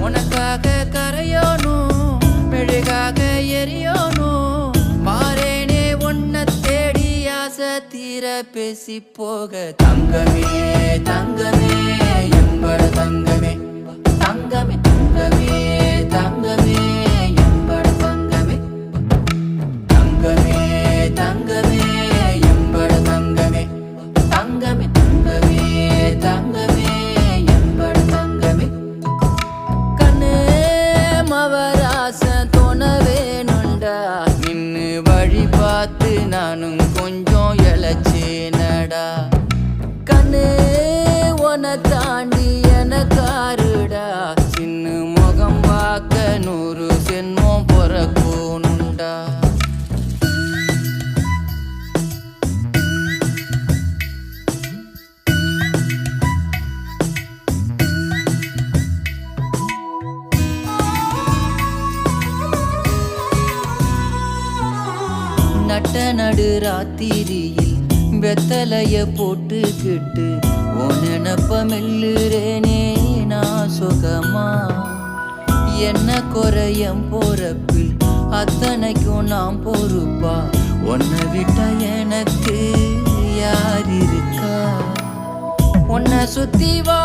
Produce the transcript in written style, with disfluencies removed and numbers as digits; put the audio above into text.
உனக்காக கரையோனும் மெழுகாக எரியோனும் மாறேனே உன்னை தேடி ஆசை தீர பேசி போக தங்கமே தங்கமே எம்பட தங்கமே தங்கமே தங்கமே தங்கமே எம்பட தங்கமே தங்கமே தங்கமே எம்பட தங்கமே தங்கமே தங்கமே தங்கமே எம்பட தங்கமே கண்ணு மவராசன் தோண வேணுண்டா நின்னு வழி பார்த்து நானும் கொஞ்சம் இழைச்சேனடா கண்ணு உன தாண்டி எனக்காருடா சின்ன முகம் பார்க்க 100 சென்மம் பொறக்கோனுண்டா நட்ட நடு ராத்திரியில் வெத்தலைய போட்டுக்கிட்டு உன் நினப்ப மெல்லுறேனே நான் சுகமா என்ன குறையம் போறப்பில் அத்தனைக்கும் நான் பொறுப்பா உன்னை விட்டா எனக்கு யார் இருக்கா உன்னை சுத்தி வா